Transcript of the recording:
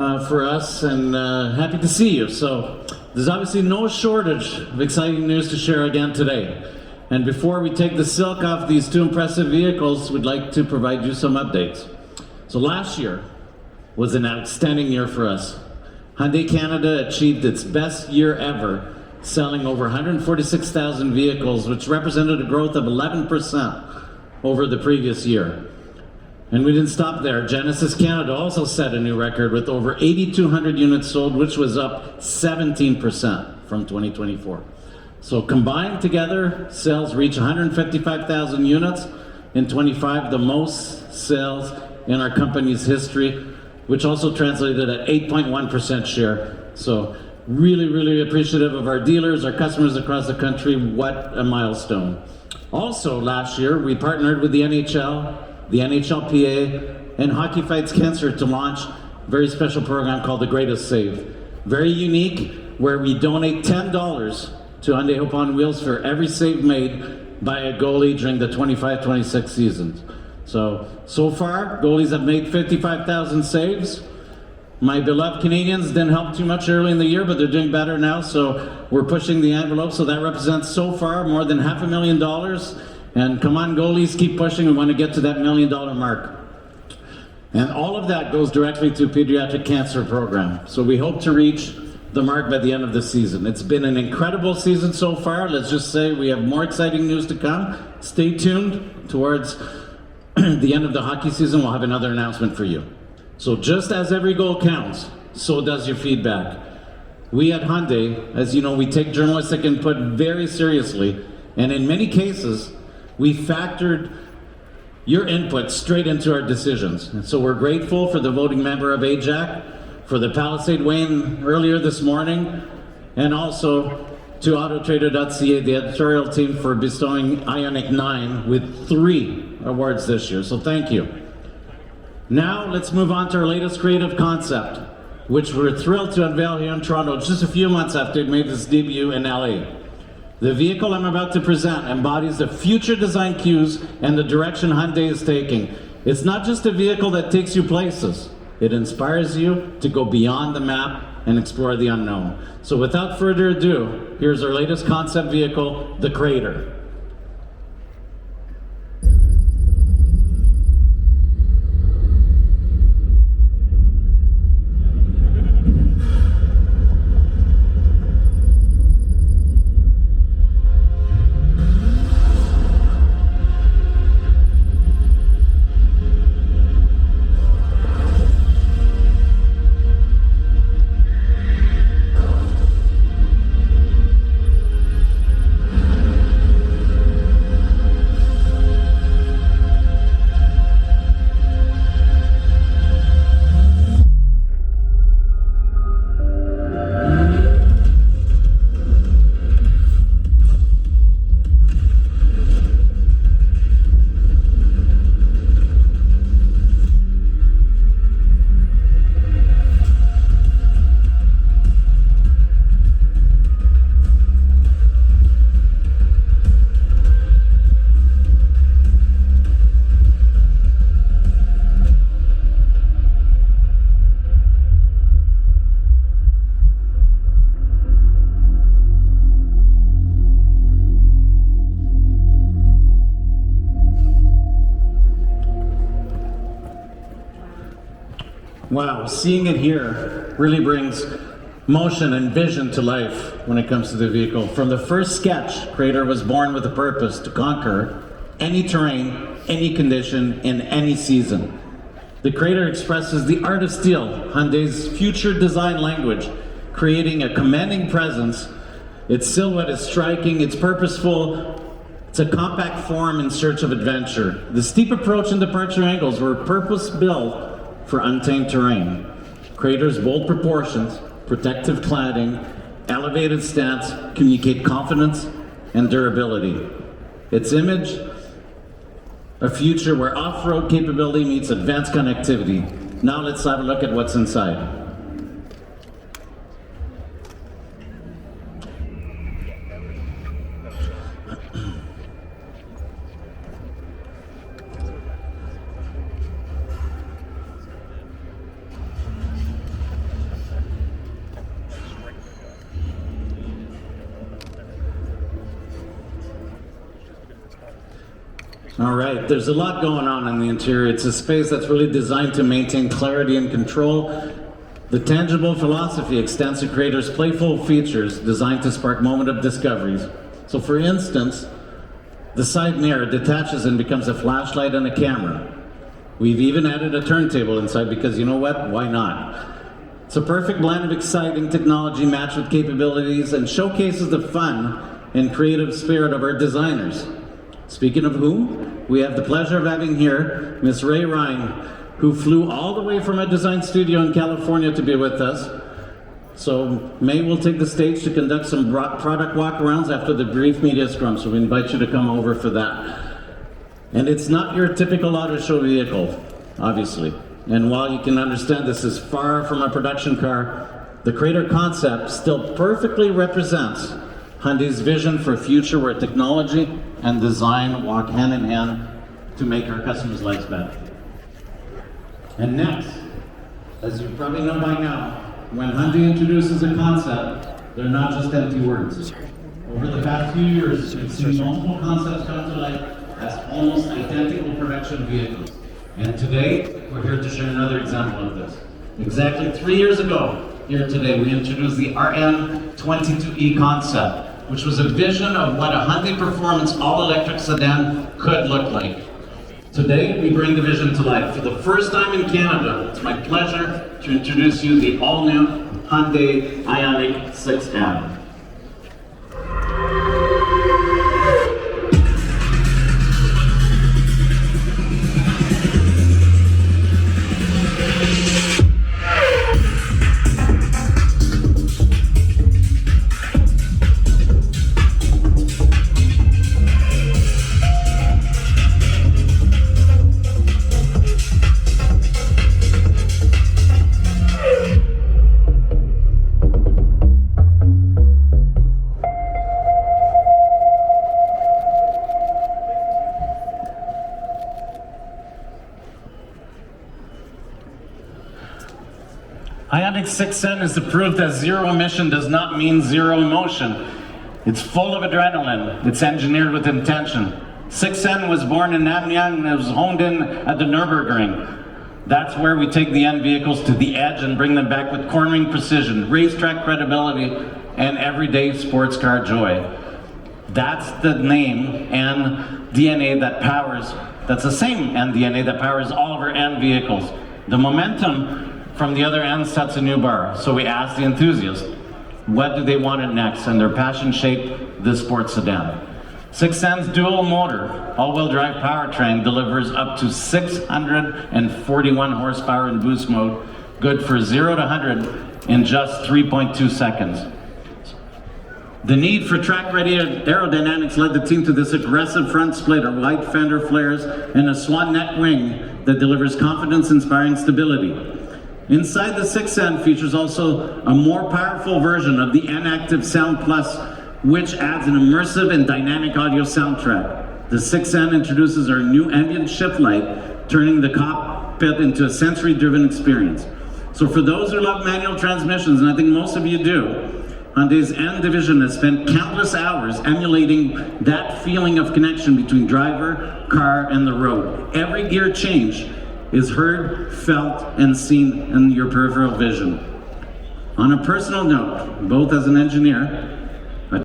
for us, and happy to see you. So there's obviously no shortage of exciting news to share again today. And before we take the silk off these two impressive vehicles, we'd like to provide you some updates. So last year was an outstanding year for us. Hyundai Canada achieved its best year ever, selling over 146,000 vehicles, which represented a growth of 11% over the previous year. And we didn't stop there. Genesis Canada also set a new record with over 8,200 units sold, which was up 17% from 2024. So combined together, sales reach 155,000 units in 25, the most sales in our company's history, which also translated at 8.1% share. So really appreciative of our dealers, our customers across the country. What a milestone. Also last year, we partnered with the NHL, the NHLPA, and Hockey Fights Cancer to launch a very special program called The Greatest Save. Very unique, where we donate $10 to Hyundai Hope on Wheels for every save made by a goalie during the 25-26 seasons. So far, goalies have made 55,000 saves. My beloved Canadians didn't help too much early in the year, but they're doing better now, so we're pushing the envelope. So that represents so far more than $500,000. And come on, goalies, keep pushing. We want to get to that $1 million mark. And all of that goes directly to pediatric cancer program. So we hope to reach the mark by the end of the season. It's been an incredible season so far. Let's just say we have more exciting news to come. Stay tuned. Towards the end of the hockey season, we'll have another announcement for you. So just as every goal counts, so does your feedback. We at Hyundai, as you know, we take journalistic input very seriously, and in many cases, we factored your input straight into our decisions. And so we're grateful for the voting member of AJAC, for the Palisade Wayne earlier this morning, and also to Autotrader.ca, the editorial team, for bestowing IONIQ 9 with 3 awards this year. So thank you. Now let's move on to our latest creative concept, which we're thrilled to unveil here in Toronto just a few months after it made its debut in LA. The vehicle I'm about to present embodies the future design cues and the direction Hyundai is taking. It's not just a vehicle that takes you places. It inspires you to go beyond the map and explore the unknown. So without further ado, here's our latest concept vehicle, the Crater. Wow, seeing it here really brings motion and vision to life when it comes to the vehicle. From the first sketch, Crater was born with a purpose to conquer any terrain, any condition, in any season. The Crater expresses the art of steel, Hyundai's future design language, creating a commanding presence. Its silhouette is striking, it's purposeful, it's a compact form in search of adventure. The steep approach and departure angles were purpose-built for untamed terrain. Crater's bold proportions, protective cladding, elevated stance communicate confidence and durability. Its image, a future where off-road capability meets advanced connectivity. Now let's have a look at what's inside. All right, there's a lot going on in the interior. It's a space that's really designed to maintain clarity and control. The tangible philosophy extends to creators' playful features designed to spark moment of discoveries. So for instance, the side mirror detaches and becomes a flashlight and a camera. We've even added a turntable inside because you know what? Why not? It's a perfect blend of exciting technology matched with capabilities and showcases the fun and creative spirit of our designers. Speaking of whom, we have the pleasure of having here Miss Ray Ryan, who flew all the way from a design studio in California to be with us. So May will take the stage to conduct some product walkarounds after the brief media scrum, so we invite you to come over for that. And it's not your typical auto show vehicle, obviously. And while you can understand this is far from a production car, the Creator concept still perfectly represents Hyundai's vision for a future where technology and design walk hand in hand to make our customers' lives better. And next, as you probably know by now, when Hyundai introduces a concept, they're not just empty words. Over the past few years, we've seen multiple concepts come to life as almost identical production vehicles. And today, we're here to share another example of this. Exactly 3 years ago, here today, we introduced the RN22E concept, which was a vision of what a Hyundai Performance all-electric sedan could look like. Today, we bring the vision to life. For the first time in Canada, it's my pleasure to introduce you the all-new Hyundai IONIQ 6N. IONIQ 6N is the proof that zero emission does not mean zero emotion. It's full of adrenaline. It's engineered with intention. 6N was born in Nanyang and it was honed in at the Nürburgring. That's where we take the N vehicles to the edge and bring them back with cornering precision, racetrack credibility, and everyday sports car joy. That's the name and DNA that powers, that's the same N DNA that powers all of our N vehicles. The momentum from the other end sets a new bar. So we asked the enthusiasts, what do they want it next? And their passion shaped this sports sedan. 6N's dual motor, all-wheel drive powertrain delivers up to 641 horsepower in boost mode, good for 0 to 100 in just 3.2 seconds. The need for track-ready aerodynamics led the team to this aggressive front splitter, wide fender flares, and a swan neck wing that delivers confidence-inspiring stability. Inside the 6N features also a more powerful version of the N-Active Sound Plus, which adds an immersive and dynamic audio soundtrack. The 6N introduces our new ambient shift light, turning the cockpit into a sensory-driven experience. So for those who love manual transmissions, and I think most of you do, Hyundai's N division has spent countless hours emulating that feeling of connection between driver, car, and the road. Every gear change is heard, felt, and seen in your peripheral vision. On a personal note, both as an engineer